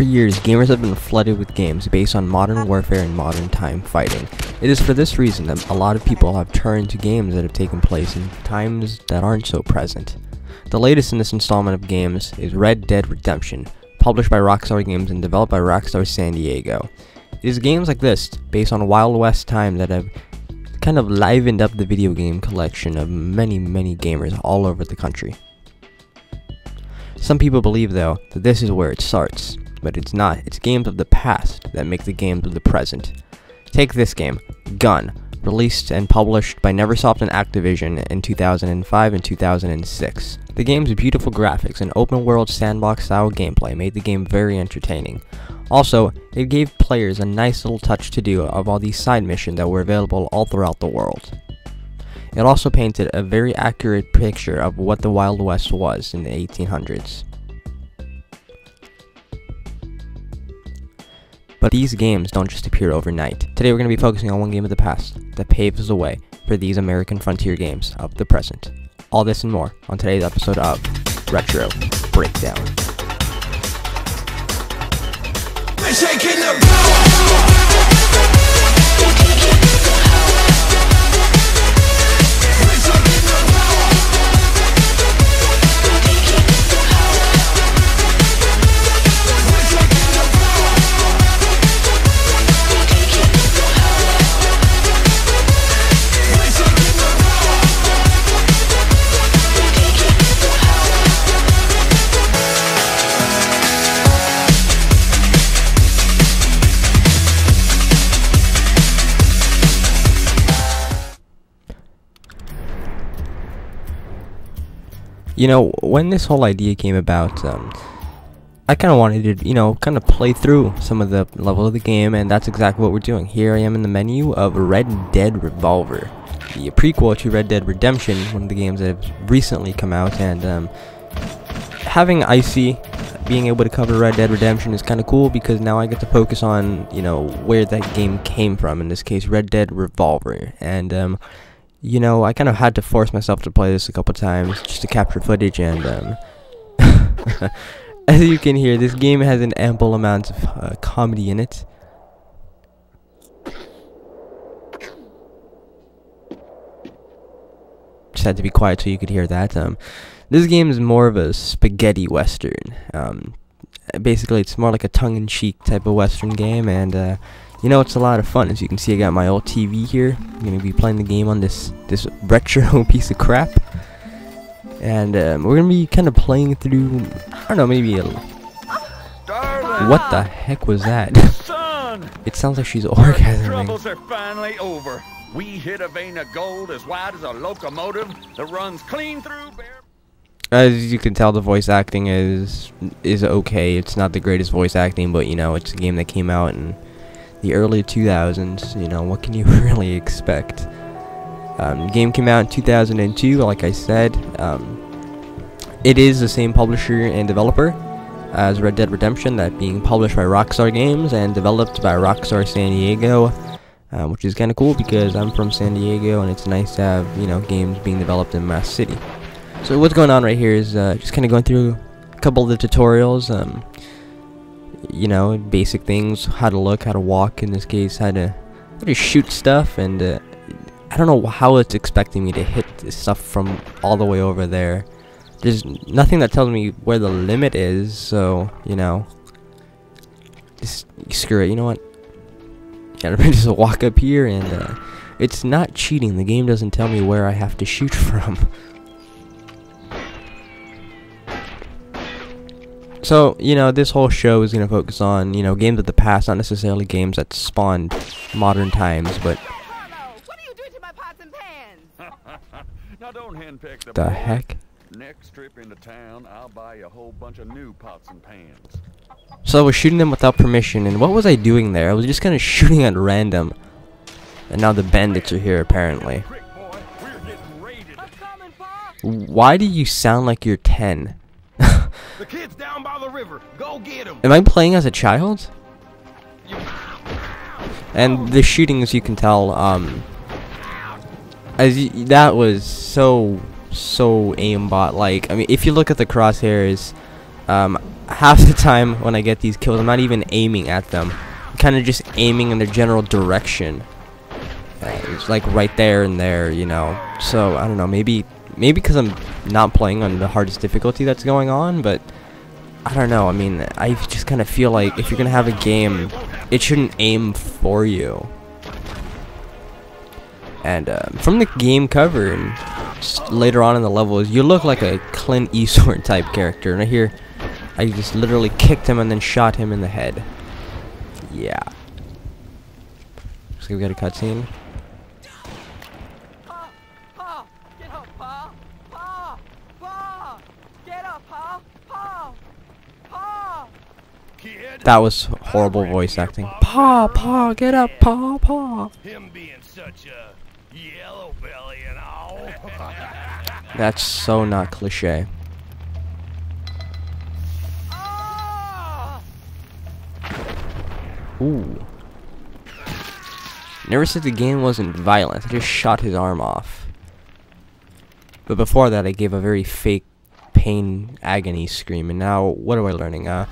For years, gamers have been flooded with games based on modern warfare and modern time fighting. It is for this reason that a lot of people have turned to games that have taken place in times that aren't so present. The latest in this installment of games is Red Dead Redemption, published by ROCKSTAR Games and developed by ROCKSTAR San Diego. It is games like this, based on Wild West time, that have kind of livened up the video game collection of many gamers all over the country. Some people believe, though, that this is where it starts, but it's not. It's games of the past that make the games of the present. Take this game, Gun, released and published by Neversoft and Activision in 2005 and 2006. The game's beautiful graphics and open-world sandbox-style gameplay made the game very entertaining. Also, it gave players a nice little touch to do of all these side missions that were available all throughout the world. It also painted a very accurate picture of what the Wild West was in the 1800s. But these games don't just appear overnight. Today we're going to be focusing on one game of the past that paves the way for these American frontier games of the present. All this and more on today's episode of Retro Breakdown. We're shaking the You know, when this whole idea came about, I kind of wanted to, kind of play through some of the level of the game, and that's exactly what we're doing. Here I am in the menu of Red Dead Revolver, the prequel to Red Dead Redemption, one of the games that have recently come out, and having Icy being able to cover Red Dead Redemption is kind of cool, because now I get to focus on, where that game came from, in this case, Red Dead Revolver, and, I kind of had to force myself to play this a couple times just to capture footage, and as you can hear, this game has an ample amount of comedy in it. Just had to be quiet so you could hear that. This game is more of a spaghetti western. Basically, it's more like a tongue-in-cheek type of western game, and it's a lot of fun. As you can see, I got my old TV here. I'm going to be playing the game on this retro piece of crap. And we're going to be kind of playing through, I don't know, maybe a... What the heck was that? It sounds like she's orgasming. Troubles are finally over. We hit a vein of gold as wide as a locomotive that runs clean through bare... As you can tell, the voice acting is okay. It's not the greatest voice acting, but, it's a game that came out in the early 2000s, what can you really expect? The game came out in 2002, like I said. It is the same publisher and developer as Red Dead Redemption, that being published by ROCKSTAR Games and developed by ROCKSTAR San Diego, which is kind of cool because I'm from San Diego and it's nice to have, games being developed in Mass City. So what's going on right here is just kind of going through a couple of the tutorials, basic things, how to look, how to walk, in this case, how to shoot stuff, and I don't know how it's expecting me to hit this stuff from all the way over there. There's nothing that tells me where the limit is, so, just screw it, you know what? Gotta just walk up here, and it's not cheating. The game doesn't tell me where I have to shoot from. So, this whole show is going to focus on, games of the past, not necessarily games that spawned modern times, but... What are you doing to my pots and pans? Now don't henpeck the heck? Next trip into town, I'll buy you a whole bunch of new pots and pans. So I was shooting them without permission, and what was I doing there? I was just kind of shooting at random. And now the bandits are here, apparently. Why do you sound like you're 10? The kid's down by the river. Go get him. Am I playing as a child? And the shooting, as you can tell, that was so aimbot like. I mean, if you look at the crosshairs, I half the time when I get these kills, I'm not even aiming at them. I'm kind of just aiming in their general direction. It's like right there and there, you know. So I don't know, maybe because I'm not playing on the hardest difficulty that's going on, but I don't know. I mean, I just kind of feel like if you're gonna have a game, it shouldn't aim for you. And from the game cover and just later on in the levels, you look like a Clint Eastwood type character. And here, I just literally kicked him and then shot him in the head. Yeah. So we got a cutscene. Pa! Get up, Pa! Pa! Pa! Get up, Pa! Pa! Pa! Kid, That was horrible voice acting. Pa, get up, Pa. him being such a yellow belly and all. That's so not cliche. Ooh. Never said the game wasn't violent. I just shot his arm off. But before that, I gave a very fake pain agony scream. And now, what am I learning? I'm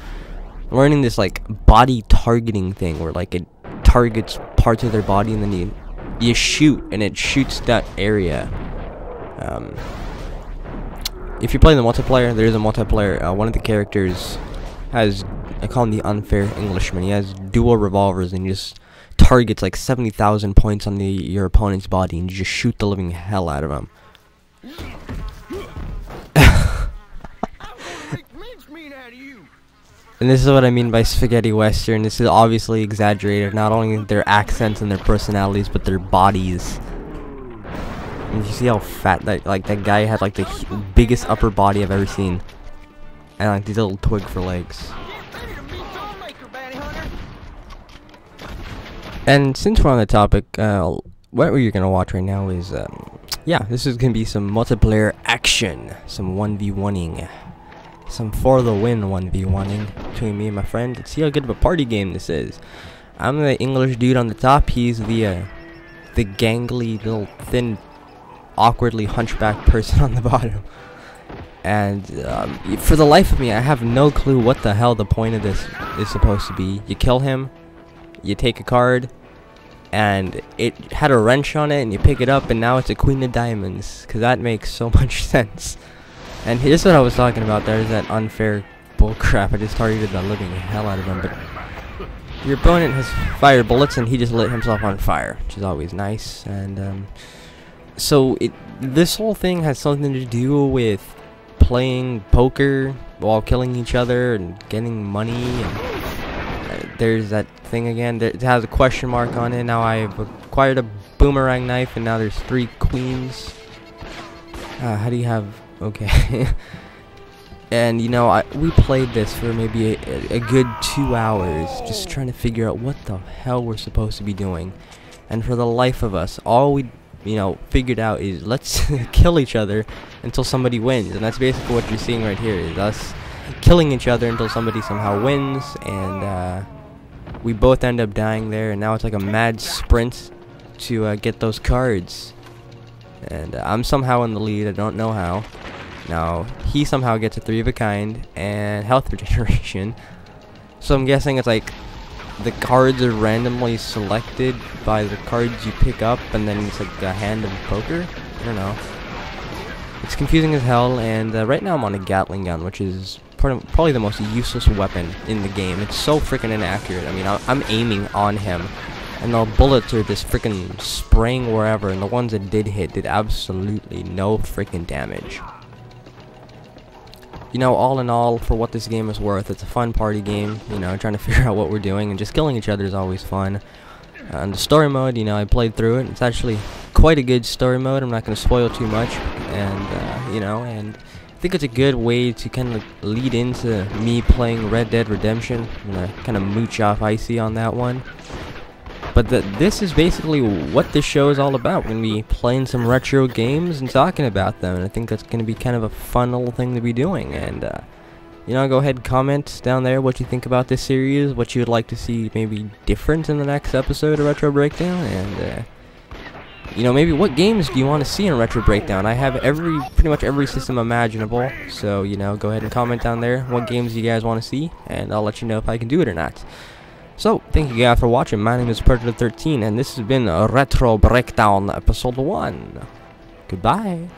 learning this like body targeting thing, where like it targets parts of their body, and then you shoot, and it shoots that area. If you're playing the multiplayer, there is a multiplayer. One of the characters has, I call him the unfair Englishman. He has dual revolvers, and he just targets like 70,000 points on your opponent's body, and you just shoot the living hell out of him. And this is what I mean by spaghetti western. This is obviously exaggerated, not only their accents and their personalities, but their bodies. And you see how fat that guy had, like the biggest upper body I've ever seen, and like these little twig for legs. And since we're on the topic, what we're gonna watch right now is, yeah, this is gonna be some multiplayer action, some 1v1ing. Some for the win 1v1ing between me and my friend. Let's see how good of a party game this is. I'm the English dude on the top. He's the gangly, little, thin, awkwardly hunchbacked person on the bottom. And for the life of me, I have no clue what the hell the point of this is supposed to be. You kill him, you take a card, and it had a wrench on it, and you pick it up, and now it's a queen of diamonds. Because that makes so much sense. And here's what I was talking about. There's that unfair bullcrap. I just targeted the living hell out of him. But your opponent has fired bullets, and he just lit himself on fire, which is always nice. And so this whole thing has something to do with playing poker while killing each other and getting money. And there's that thing again. It has a question mark on it. Now I've acquired a boomerang knife, and now there's 3 queens. How do you have... Okay. And you know, we played this for maybe a good 2 hours, just trying to figure out what the hell we're supposed to be doing. And for the life of us, all we, you know, figured out is let's kill each other until somebody wins. And that's basically what you're seeing right here, is us killing each other until somebody somehow wins. And we both end up dying there, and now it's like a mad sprint to get those cards. And I'm somehow in the lead. I don't know how. Now he somehow gets a 3 of a kind and health regeneration. So I'm guessing it's like the cards are randomly selected by the cards you pick up, and then it's like a hand of poker. I don't know. It's confusing as hell. And right now I'm on a Gatling gun, which is probably the most useless weapon in the game. It's so freaking inaccurate. I mean, I'm aiming on him, and the bullets are just freaking spraying wherever, and the ones that did hit did absolutely no freaking damage. You know, all in all, for what this game is worth, it's a fun party game. You know, trying to figure out what we're doing, and just killing each other is always fun. And the story mode, you know, I played through it. It's actually quite a good story mode. I'm not going to spoil too much. And, you know, and I think it's a good way to kind of lead into me playing Red Dead Redemption. I'm going to kind of mooch off Icy on that one. But this is basically what this show is all about. We're going to be playing some retro games and talking about them. And I think that's going to be kind of a fun little thing to be doing. And, you know, go ahead and comment down there what you think about this series, what you would like to see maybe different in the next episode of Retro Breakdown. And, you know, maybe what games do you want to see in a retro breakdown? I have pretty much every system imaginable, so, you know, go ahead and comment down there what games you guys want to see, and I'll let you know if I can do it or not. So, thank you guys for watching. My name is Predator13, and this has been a Retro Breakdown Episode 1. Goodbye.